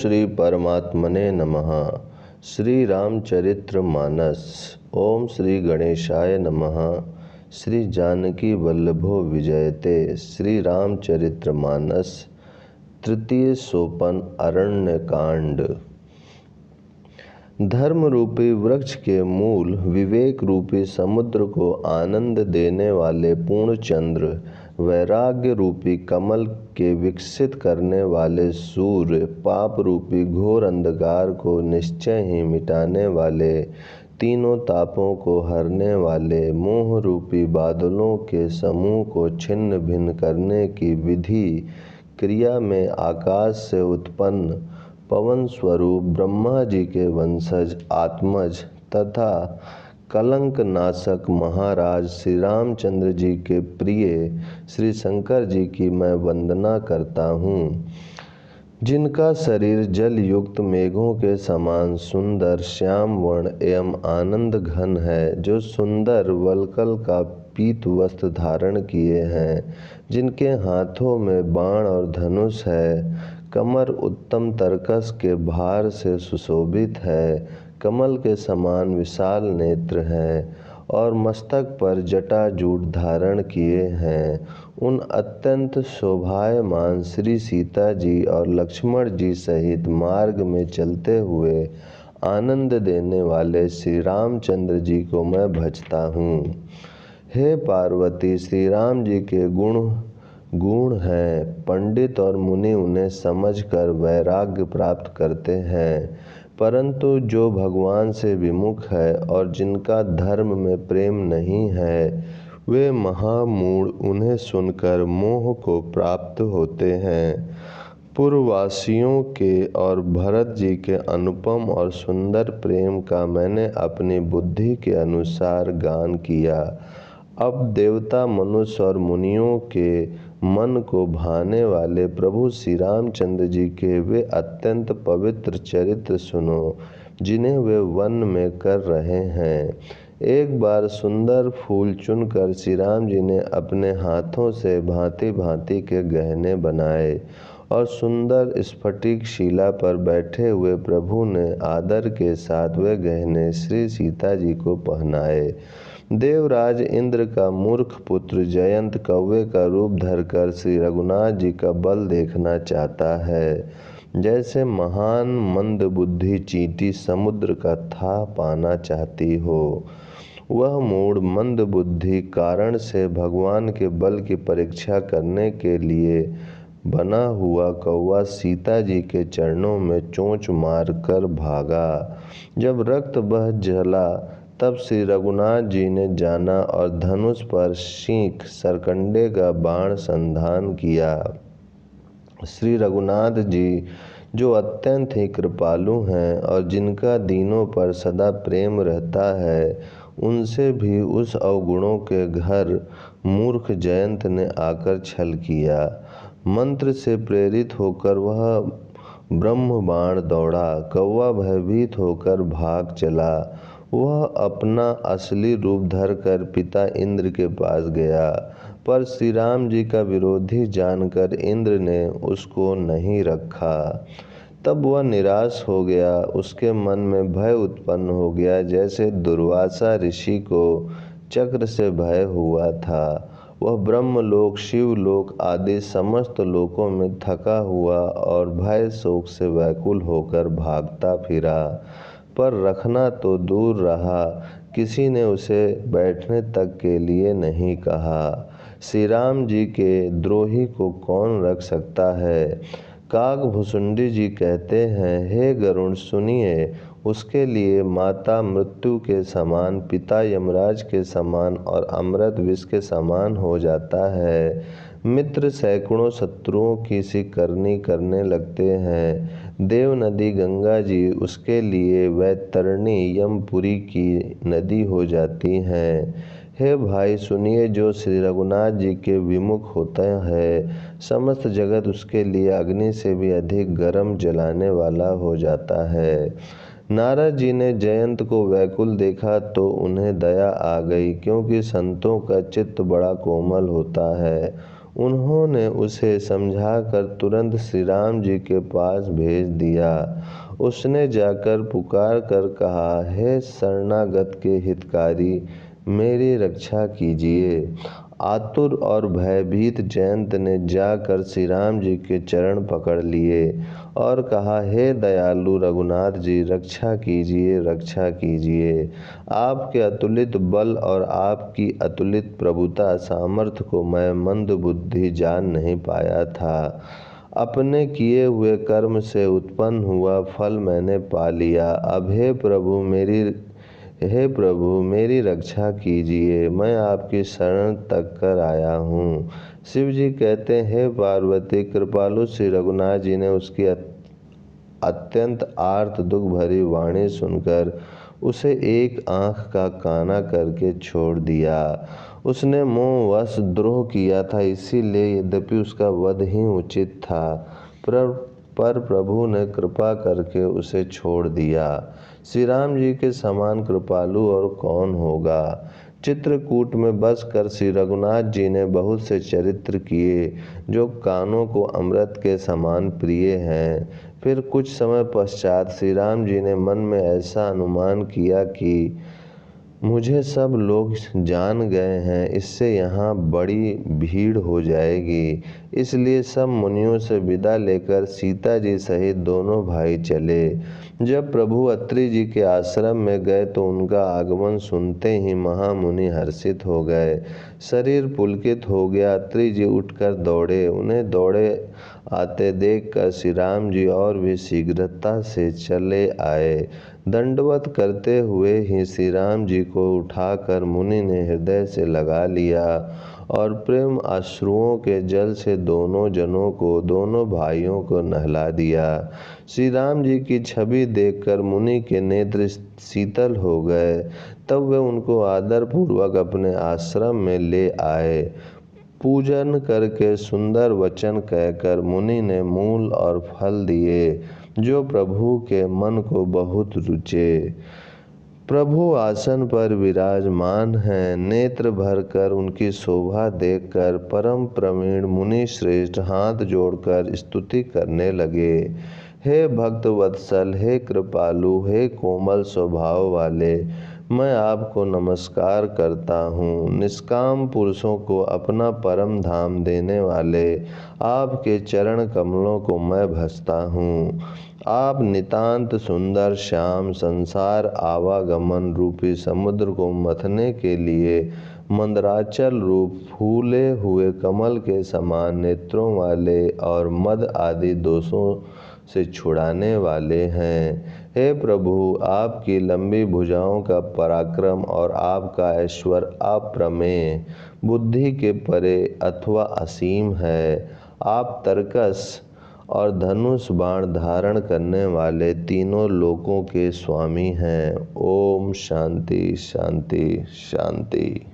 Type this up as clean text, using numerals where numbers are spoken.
श्री परमात्मने नमः। श्री रामचरित्र मानस। ओम श्री गणेशाय नमः। श्री जानकी वल्लभो विजयते। श्री रामचरित्र मानस। तृतीय सोपन अरण्यकांड। धर्म रूपी वृक्ष के मूल विवेक रूपी समुद्र को आनंद देने वाले पूर्णचंद्र, वैराग्य रूपी कमल के विकसित करने वाले सूर्य, पाप रूपी घोर अंधकार को निश्चय ही मिटाने वाले, तीनों तापों को हरने वाले, मोह रूपी बादलों के समूह को छिन्न भिन्न करने की विधि क्रिया में आकाश से उत्पन्न पवन स्वरूप ब्रह्मा जी के वंशज आत्मज तथा कलंक नाशक महाराज श्री रामचंद्र जी के प्रिय श्री शंकर जी की मैं वंदना करता हूँ, जिनका शरीर जल युक्त मेघों के समान सुंदर श्याम वर्ण एवं आनंद घन है, जो सुंदर वल्कल का पीत वस्त्र धारण किए हैं, जिनके हाथों में बाण और धनुष है, कमर उत्तम तरकस के भार से सुशोभित है, कमल के समान विशाल नेत्र हैं और मस्तक पर जटाजूट धारण किए हैं। उन अत्यंत शोभायमान श्री सीता जी और लक्ष्मण जी सहित मार्ग में चलते हुए आनंद देने वाले श्री रामचंद्र जी को मैं भजता हूँ। हे पार्वती, श्री राम जी के गुण हैं, पंडित और मुनि उन्हें समझकर वैराग्य प्राप्त करते हैं, परंतु जो भगवान से विमुख है और जिनका धर्म में प्रेम नहीं है, वे महामूढ़ उन्हें सुनकर मोह को प्राप्त होते हैं। पूर्ववासियों के और भरत जी के अनुपम और सुंदर प्रेम का मैंने अपनी बुद्धि के अनुसार गान किया। अब देवता, मनुष्य और मुनियों के मन को भाने वाले प्रभु श्री रामचंद्र जी के वे अत्यंत पवित्र चरित्र सुनो, जिन्हें वे वन में कर रहे हैं। एक बार सुंदर फूल चुनकर श्री राम जी ने अपने हाथों से भांति भांति के गहने बनाए और सुंदर स्फटिक शिला पर बैठे हुए प्रभु ने आदर के साथ वे गहने श्री सीता जी को पहनाए। देवराज इंद्र का मूर्ख पुत्र जयंत कौवे का रूप धरकर श्री रघुनाथ जी का बल देखना चाहता है, जैसे महान मंद बुद्धि चींटी समुद्र का था पाना चाहती हो। वह मूढ़ मंद बुद्धि कारण से भगवान के बल की परीक्षा करने के लिए बना हुआ कौवा सीता जी के चरणों में चोंच मार कर भागा। जब रक्त बह जला तब श्री रघुनाथ जी ने जाना और धनुष पर शीख सरकंडे का बाण संधान किया। श्री रघुनाथ जी, जो अत्यंत ही कृपालु हैं और जिनका दीनों पर सदा प्रेम रहता है, उनसे भी उस अवगुणों के घर मूर्ख जयंत ने आकर छल किया। मंत्र से प्रेरित होकर वह ब्रह्म बाण दौड़ा। कौवा भयभीत होकर भाग चला। वह अपना असली रूप धरकर पिता इंद्र के पास गया, पर श्री राम जी का विरोधी जानकर इंद्र ने उसको नहीं रखा। तब वह निराश हो गया। उसके मन में भय उत्पन्न हो गया, जैसे दुर्वासा ऋषि को चक्र से भय हुआ था। वह ब्रह्मलोक, शिवलोक आदि समस्त लोकों में थका हुआ और भय शोक से व्याकुल होकर भागता फिरा, पर रखना तो दूर रहा, किसी ने उसे बैठने तक के लिए नहीं कहा। श्री राम जी के द्रोही को कौन रख सकता है। काकभुसुंडी जी कहते हैं, हे गरुण सुनिए, उसके लिए माता मृत्यु के समान, पिता यमराज के समान और अमृत विष के समान हो जाता है। मित्र सैकड़ों शत्रुओं की सी करनी करने लगते हैं। देव नदी गंगा जी उसके लिए वैतरणी यमपुरी की नदी हो जाती हैं। हे भाई सुनिए, जो श्री रघुनाथ जी के विमुख होता है, समस्त जगत उसके लिए अग्नि से भी अधिक गर्म जलाने वाला हो जाता है। नारद जी ने जयंत को व्याकुल देखा तो उन्हें दया आ गई, क्योंकि संतों का चित्त बड़ा कोमल होता है। उन्होंने उसे समझाकर तुरंत श्री राम जी के पास भेज दिया। उसने जाकर पुकार कर कहा, हे शरणागत के हितकारी, मेरी रक्षा कीजिए। आतुर और भयभीत जयंत ने जाकर श्री राम जी के चरण पकड़ लिए और कहा, हे दयालु रघुनाथ जी, रक्षा कीजिए, रक्षा कीजिए। आपके अतुलित बल और आपकी अतुलित प्रभुता सामर्थ्य को मैं मंद बुद्धि जान नहीं पाया था। अपने किए हुए कर्म से उत्पन्न हुआ फल मैंने पा लिया। अब हे प्रभु मेरी रक्षा कीजिए, मैं आपकी शरण तक कर आया हूँ। शिव जी कहते हैं, हे पार्वती, कृपालु श्री रघुनाथ जी ने उसकी अत्यंत आर्त दुख भरी वाणी सुनकर उसे एक आंख का काना करके छोड़ दिया। उसने मोहवश द्रोह किया था, इसीलिए यद्यपि उसका वध ही उचित था, पर प्रभु ने कृपा करके उसे छोड़ दिया। श्री राम जी के समान कृपालु और कौन होगा। चित्रकूट में बसकर श्री रघुनाथ जी ने बहुत से चरित्र किए जो कानों को अमृत के समान प्रिय हैं। फिर कुछ समय पश्चात श्री राम जी ने मन में ऐसा अनुमान किया कि मुझे सब लोग जान गए हैं, इससे यहाँ बड़ी भीड़ हो जाएगी। इसलिए सब मुनियों से विदा लेकर सीता जी सहित दोनों भाई चले। जब प्रभु अत्रि जी के आश्रम में गए तो उनका आगमन सुनते ही महामुनि हर्षित हो गए। शरीर पुलकित हो गया। अत्रि जी उठकर दौड़े। उन्हें दौड़े आते देखकर श्री राम जी और भी शीघ्रता से चले आए। दंडवत करते हुए ही श्री राम जी को उठाकर मुनि ने हृदय से लगा लिया और प्रेम अश्रुओं के जल से दोनों जनों को, दोनों भाइयों को नहला दिया। श्री राम जी की छवि देखकर मुनि के नेत्र शीतल हो गए। तब वे उनको आदर पूर्वक अपने आश्रम में ले आए। पूजन करके सुंदर वचन कहकर मुनि ने मूल और फल दिए जो प्रभु के मन को बहुत रुचे। प्रभु आसन पर विराजमान हैं। नेत्र भरकर उनकी शोभा देखकर परम प्रवीण मुनि श्रेष्ठ हाथ जोड़कर स्तुति करने लगे। हे भक्त वत्सल, हे कृपालु, हे कोमल स्वभाव वाले, मैं आपको नमस्कार करता हूँ। निष्काम पुरुषों को अपना परम धाम देने वाले आपके चरण कमलों को मैं भजता हूँ। आप नितांत सुंदर श्याम संसार आवागमन रूपी समुद्र को मथने के लिए मंदराचल रूप फूले हुए कमल के समान नेत्रों वाले और मद आदि दोषों से छुड़ाने वाले हैं। हे प्रभु, आपकी लंबी भुजाओं का पराक्रम और आपका ऐश्वर्य अप्रमेय, बुद्धि के परे अथवा असीम है। आप तरकस और धनुष बाण धारण करने वाले तीनों लोकों के स्वामी हैं। ओम शांति शांति शांति।